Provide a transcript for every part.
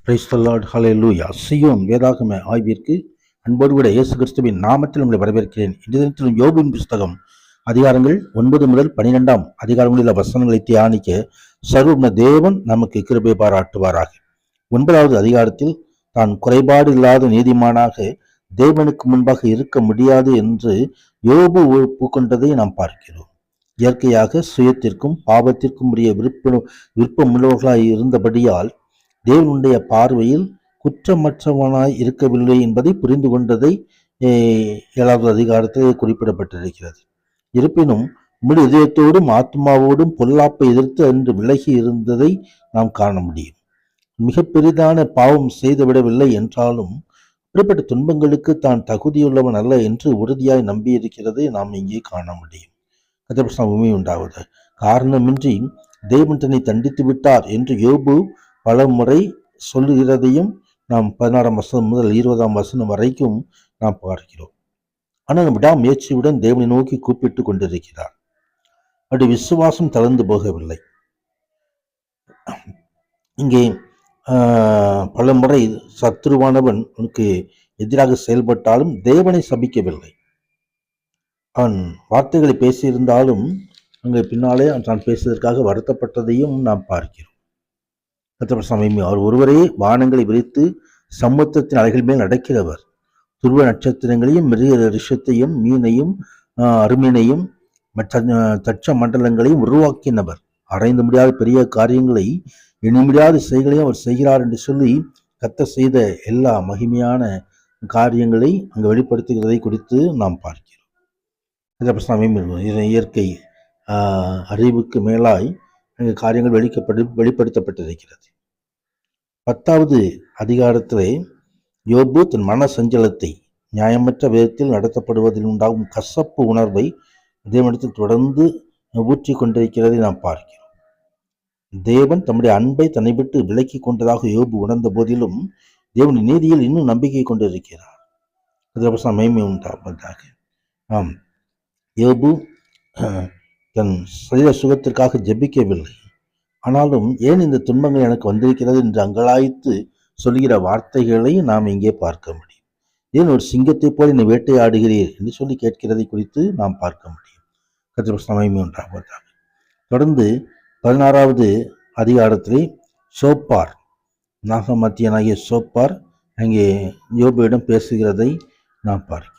Praise the Lord, ஹல்லேலூயா. சீயோன் வேதாகம ஆய்விற்கு அன்போடு கூட இயேசு கிறிஸ்துவின் நாமத்தில் உங்களை வரவேற்கிறேன். இன்றைய தினத்திலும் யோபின் புஸ்தகம் அதிகாரங்கள் 9 முதல் 12 அதிகாரங்களில் வசனங்களை தியானிக்க சர்வ தேவன் நமக்கு கிருபை பாராட்டுவாராக. 9வது அதிகாரத்தில் தான் குறைபாடு இல்லாத நீதிமானாக தேவனுக்கு முன்பாக இருக்க முடியாது என்று யோபு ஒப்புக்கொண்டதை நாம் பார்க்கிறோம். இயற்கையாக சுயத்திற்கும் பாவத்திற்கும் உரிய விருப்பமுள்ளவர்களாய் இருந்தபடியால் தேவனுடைய பார்வையில் குற்றமற்றவனாய் இருக்கவில்லை என்பதை புரிந்து கொண்டதை 7வது அதிகாரத்தில் குறிப்பிடப்பட்டிருக்கிறது. இருப்பினும் முழு இதயத்தோடும் ஆத்மாவோடும் பொல்லாப்பை எதிர்த்து அன்று விலகி இருந்ததை நாம் காண முடியும். மிக பெரிதான பாவம் செய்துவிடவில்லை என்றாலும் அப்படிப்பட்ட துன்பங்களுக்கு தான் தகுதியுள்ளவன் அல்ல என்று உறுதியாய் நம்பியிருக்கிறதை நாம் இங்கே காண முடியும். கர்த்தருக்கு உண்மை உண்டாவது. காரணமின்றி தேவன் தன்னை தண்டித்து விட்டார் என்று யோபு பல முறை சொல்லுகிறதையும் நாம் 16ஆம் வசனம் முதல் 20ஆம் வசனம் வரைக்கும் நாம் பார்க்கிறோம். ஆனால் விடாமுயற்சியுடன் தேவனை நோக்கி கூப்பிட்டு கொண்டிருக்கிறார். அப்படி விசுவாசம் தளர்ந்து போகவில்லை. இங்கே பல முறை சத்துருவானவன் உனக்கு எதிராக செயல்பட்டாலும் தேவனை சபிக்கவில்லை. அவன் வார்த்தைகளை பேசியிருந்தாலும் அங்கே பின்னாலே தான் பேசுவதற்காக வருத்தப்பட்டதையும் நாம் பார்க்கிறோம். அவர் ஒருவரே வானங்களை விரித்து சமுத்திரத்தின் அலைகள் மேல் நடக்கிறவர். துருவ நட்சத்திரங்களையும் மிருக ரிஷத்தையும் மீனையும் அருமீனையும் தட்ச மண்டலங்களையும் உருவாக்கினவர். அடைந்து முடியாத பெரிய காரியங்களை எண்ண முடியாத செய்களையும் அவர் செய்கிறார் என்று சொல்லி கர்த்தர் செய்த எல்லா மகிமையான காரியங்களை அங்கு வெளிப்படுத்துகிறதை குறித்து நாம் பார்க்கிறோம். இயற்கை அறிவுக்கு மேலாய் காரியங்கள் வெளிப்படுத்தப்பட்டிருக்கிறது. 10வது அதிகாரத்திலே யோபு தன் மன சஞ்சலத்தை நியாயமற்ற விதத்தில் நடத்தப்படுவதில் உண்டாகும் கசப்பு உணர்வை தேவனிடத்தில் தொடர்ந்து ஊற்றி கொண்டிருக்கிறதை நாம் பார்க்கிறோம். தேவன் தம்முடைய அன்பை தன்னை விட்டு விலக்கி கொண்டதாக யோபு உணர்ந்த போதிலும் தேவனின் நீதியில் இன்னும் நம்பிக்கை கொண்டிருக்கிறார். மேன்மை உண்டாவதாக. ஆம், யோபு தன் சரீர சுகத்திற்காக ஜெபிக்கவில்லை. ஆனாலும் ஏன் இந்த துன்பங்கள் எனக்கு வந்திருக்கிறது என்று அங்கலாய்த்து சொல்கிற வார்த்தைகளை நாம் இங்கே பார்க்க முடியும். ஏன் ஒரு சிங்கத்தை போல என்னை வேட்டையாடுகிறீர் என்று சொல்லி கேட்கிறதை குறித்து நாம் பார்க்க முடியும். கர்த்தருக்கு உண்டாவதாக. தொடர்ந்து 16வது அதிகாரத்திலே சோப்பார் நாகமத்தியனாகிய சோப்பார் அங்கே யோபுவிடம் பேசுகிறதை நாம் பார்க்கிறோம்.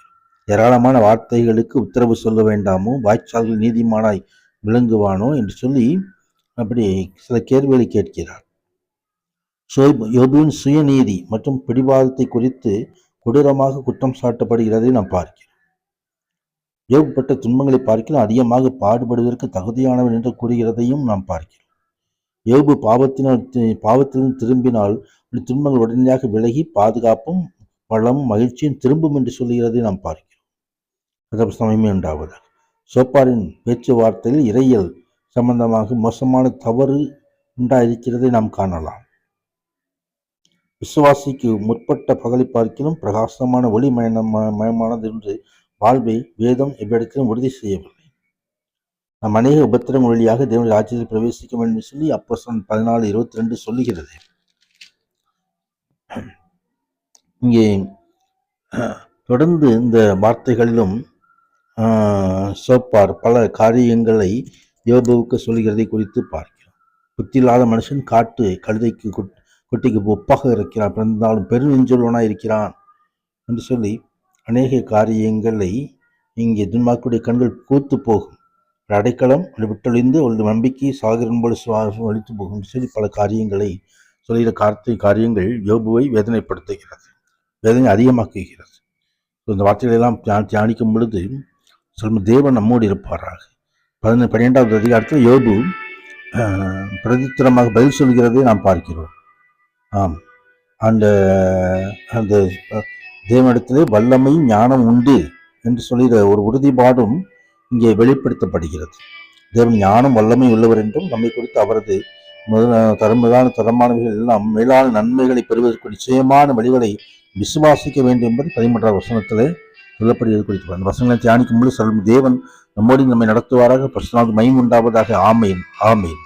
ஏராளமான வார்த்தைகளுக்கு உத்தரவு சொல்ல வேண்டாமோ, வாய்ச்சால்கள் நீதிமானாய் விளங்குவானோ என்று சொல்லி அப்படி சில கேள்விகளை கேட்கிறார். யோபுவின் சுயநீதி மற்றும் பிடிவாதத்தை குறித்து கொடூரமாக குற்றம் சாட்டப்படுகிறதை நாம் பார்க்கிறோம். யோபு பட்ட துன்பங்களை பார்க்கலாம் அதிகமாக பாடுபடுவதற்கு தகுதியானவன் என்று கூறுகிறதையும் நாம் பார்க்கிறோம். யோபு பாவத்திலிருந்து திரும்பினால் துன்பங்கள் உடனடியாக விலகி பாதுகாப்பும் வளமும் மகிழ்ச்சியும் திரும்பும் என்று சொல்லுகிறதை நாம் பார்க்கிறோம். சமயமே உண்டாவது. சோப்பாரின் பேச்சுவார்த்தையில் இறையல் சம்பந்தமாக மோசமான தவறு உண்டாயிருக்கிறதை நாம் காணலாம். விசுவாசிக்கு முற்பட்ட பகலை பார்க்கிலும் பிரகாசமான ஒளி மயமானது என்று வாழ்வை வேதம் எவ்விடத்திலும் உறுதி செய்யவில்லை. நாம் அநேக உபத்திரம் வழியாக தேவனுடைய ராஜ்யத்தில் பிரவேசிக்க வேண்டும் என்று சொல்லி அப்போஸ்தலர் 14:22 சொல்லுகிறது. இங்கே தொடர்ந்து இந்த வார்த்தைகளிலும் சோப்பார் பல காரியங்களை யோபுவுக்கு சொல்கிறதை குறித்து பார்க்கிறோம். புத்தியில்லாத மனுஷன் கழுதைக்கு குட்டிக்கு ஒப்பாக இருக்கிறான், பிறந்தாலும் பெருநெஞ்சுள்ளவனாய் இருக்கிறான் என்று சொல்லி அநேக காரியங்களை இங்கே துன்மார்க்குடைய கண்கள் கூத்து போகும், அடைக்கலம் விட்டொழிந்து ஒரு நம்பிக்கை சாகரன் போல சுவாசம் அழித்து போகும் சொல்லி பல காரியங்களை சொல்கிற காரியங்கள் யோபுவை வேதனைப்படுத்துகிறது, வேதனை அதிகமாக்குகிறது. இந்த வார்த்தைகளை எல்லாம் தியானிக்கும் பொழுது சொல்லும் தேவன் நம்மோடு இருப்பாராக. 12வது அதிகாரத்தில் யோபு பிரதித்திரமாக பதில் சொல்கிறதை நாம் பார்க்கிறோம். அந்த தேவனிடத்திலே வல்லமையும் ஞானம் உண்டு என்று சொல்கிற ஒரு உறுதிப்பாடும் இங்கே வெளிப்படுத்தப்படுகிறது. தேவன் ஞானம் வல்லமை உள்ளவர் என்றும் நம்மை குறித்து அவரது தரமானவைகள் எல்லாம் மேலான நன்மைகளை பெறுவதற்கு நிச்சயமான வழிகளை விசுவாசிக்க வேண்டும் என்பது 13வது வசனத்திலே சொல்லப்படுகிறது குறித்து அந்த வசனங்களை தியானிக்கும் பொழுது சொல்லும் தேவன் நம்மோடு நம்மை நடத்துவாராக. பரிசுத்தமானவருக்கு மகிமை உண்டாவதாக. ஆமேன், ஆமேன்.